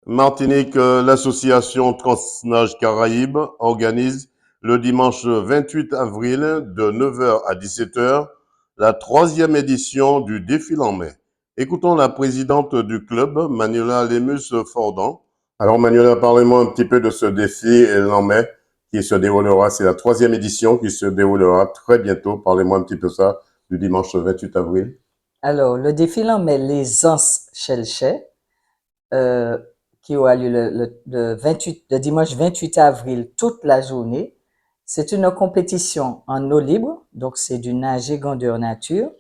Martinique, l'association Transnage Caraïbes organise le dimanche 28 avril de 9 heures à 17 heures la troisième édition du défilé en mai. Écoutons la présidente du club, Manuela Lemus-Fordan. Alors Manuela, parlez-moi un petit peu de ce défi en mai qui se déroulera, c'est la troisième édition qui se déroulera très bientôt. Parlez-moi un petit peu ça du dimanche 28 avril. Alors, le défilé en mai, les Ans Chelchet, euh, qui aura lieu le dimanche 28 avril toute la journée. C'est une compétition en eau libre, donc c'est du nager grandeur nature,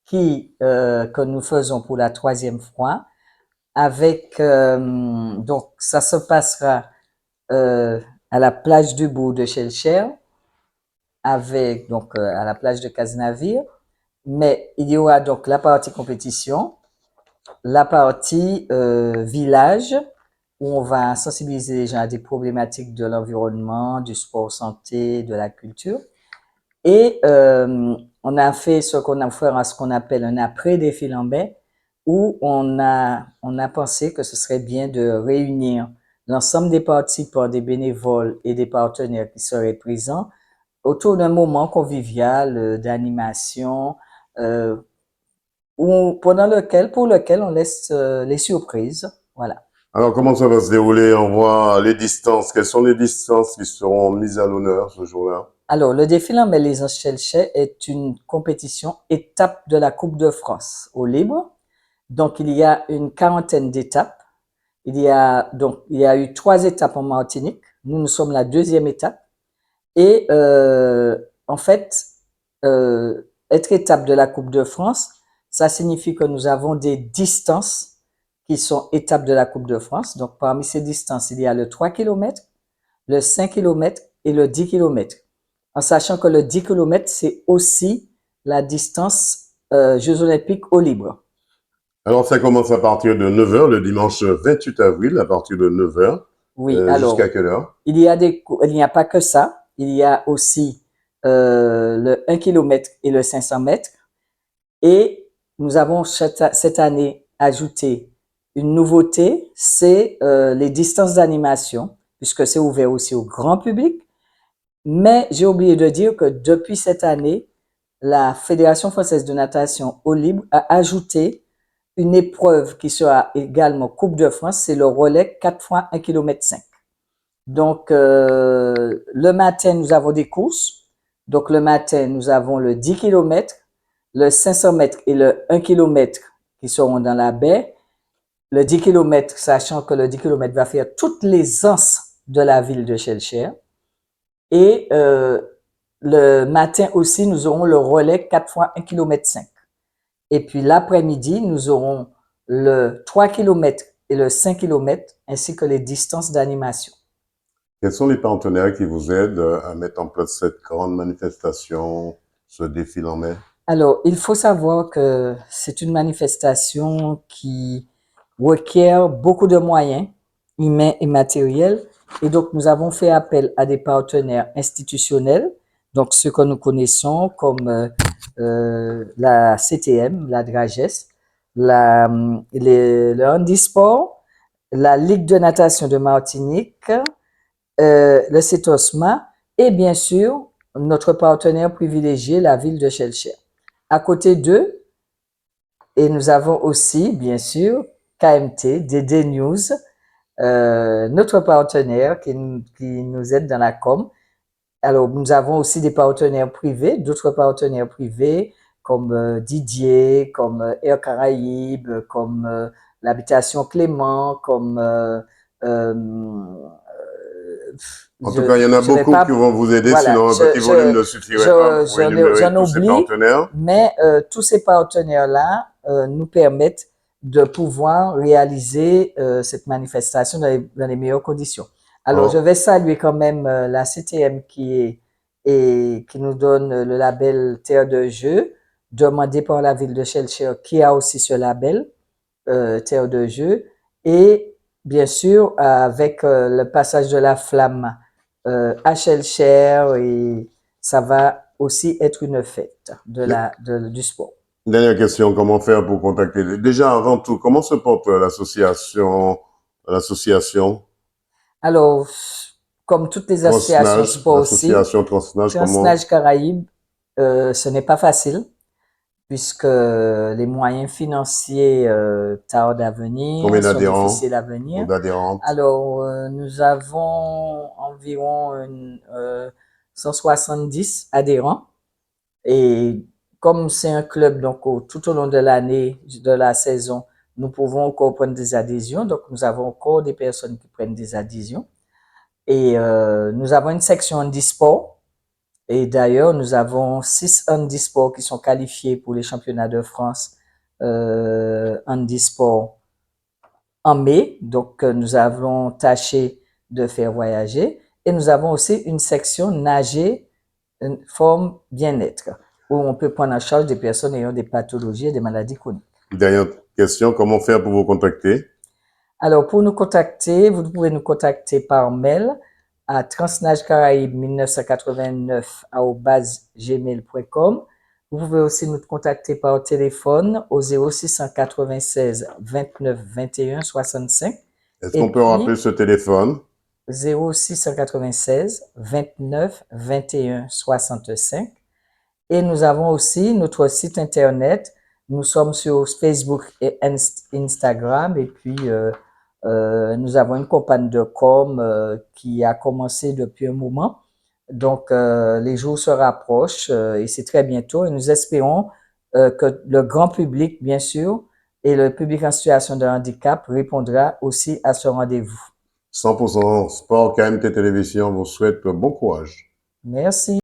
que nous faisons pour la troisième fois. Donc ça se passera à la plage du bourg de Chelcher, à la plage de Cazenavire. Mais il y aura donc la partie compétition, la partie village, où on va sensibiliser les gens à des problématiques de l'environnement, du sport santé, de la culture. Et on a fait ce qu'on appelle un après-défilé en mai, où on a pensé que ce serait bien de réunir l'ensemble des participants, des bénévoles et des partenaires qui seraient présents autour d'un moment convivial d'animation, euh, pour lequel on laisse les surprises. Voilà. Alors, comment ça va se dérouler? On voit les distances. Quelles sont les distances qui seront mises à l'honneur ce jour-là? Alors, le défilé en Mélisande Chelchet est une compétition étape de la Coupe de France au libre. Donc, il y a une quarantaine d'étapes. Il y a eu 3 étapes en Martinique. Nous sommes la deuxième étape. Et en fait, être étape de la Coupe de France, ça signifie que nous avons des distances qui sont étapes de la Coupe de France. Donc, parmi ces distances, il y a le 3 km, le 5 km et le 10 km. En sachant que le 10 km, c'est aussi la distance Jeux olympiques au libre. Alors, ça commence à partir de 9 heures, le dimanche 28 avril, à partir de 9 heures. Oui, Jusqu'à alors, quelle heure? il n'y a pas que ça. Il y a aussi le 1 km et le 500 mètres. Et nous avons cette année ajouté une nouveauté, c'est les distances d'animation, puisque c'est ouvert aussi au grand public. Mais j'ai oublié de dire que depuis cette année, la Fédération française de natation eau libre a ajouté une épreuve qui sera également Coupe de France, c'est le relais 4 fois 1 km 5. Donc, le matin, nous avons des courses. Donc, le matin, nous avons le 10 km, le 500 mètres et le 1 km qui seront dans la baie. Le 10 km, sachant que le 10 km va faire toutes les anses de la ville de Chelcher. Et le matin aussi, nous aurons le relais 4 fois 1 km 5. Et puis l'après-midi, nous aurons le 3 km et le 5 km, ainsi que les distances d'animation. Quels sont les partenaires qui vous aident à mettre en place cette grande manifestation, ce défilé en mai? Alors, il faut savoir que c'est une manifestation qui requiert beaucoup de moyens humains et matériels. Et donc, nous avons fait appel à des partenaires institutionnels, donc ceux que nous connaissons comme la CTM, la DRAGES, le handisport, la Ligue de natation de Martinique, le CETOSMA et bien sûr notre partenaire privilégié, la ville de Chelcher. À côté d'eux, et nous avons aussi, bien sûr, KMT, DD News, notre partenaire qui nous aide dans la com. Alors, nous avons aussi des partenaires privés, d'autres partenaires privés comme Didier, comme Air Caraïbes, comme l'habitation Clément, comme En tout cas, il y en a beaucoup qui vont vous aider, voilà, sinon un petit volume ne suffirait pas pour énumérer j'en tous ces oublie, partenaires. mais tous ces partenaires-là nous permettent de pouvoir réaliser cette manifestation dans les meilleures conditions. Alors, je Alors, vais saluer quand même la CTM qui nous donne le label Terre de Jeu, demandé par la ville de Chelcher, qui a aussi ce label Terre de Jeu, et bien sûr avec le passage de la flamme à Chelcher, et ça va aussi être une fête du sport. dernière question, comment faire pour contacter? Déjà, avant tout, comment se porte l'association l'association Alors, comme toutes les associations Transnage, sport aussi, l'association Transnage, comment? Transnage Caraïbes, ce n'est pas facile puisque les moyens financiers tardent à venir, Combien sont d'adhérents? difficiles à Nombre venir. d'adhérentes? Alors, nous avons environ 170 adhérents et comme c'est un club, donc tout au long de l'année, de la saison, nous pouvons encore prendre des adhésions. Donc, nous avons encore des personnes qui prennent des adhésions. Et nous avons une section handisport. Et d'ailleurs, nous avons 6 handisports qui sont qualifiés pour les championnats de France handisport en mai. Donc, nous avons tâché de faire voyager. Et nous avons aussi une section nager, une forme bien-être, où on peut prendre en charge des personnes ayant des pathologies et des maladies chroniques. Dernière question, comment faire pour vous contacter? Alors, pour nous contacter, vous pouvez nous contacter par mail à transnagecaraïbes1989@gmail.com. Vous pouvez aussi nous contacter par téléphone au 0696 29 21 65. Est-ce Et qu'on peut rappeler ce téléphone? 0696 29 21 65. Et nous avons aussi notre site internet. Nous sommes sur Facebook et Instagram. Et puis, nous avons une campagne de com qui a commencé depuis un moment. Donc, les jours se rapprochent et c'est très bientôt. Et nous espérons que le grand public, bien sûr, et le public en situation de handicap répondra aussi à ce rendez-vous. 100% Sport KMT Télévision vous souhaite bon courage. Merci.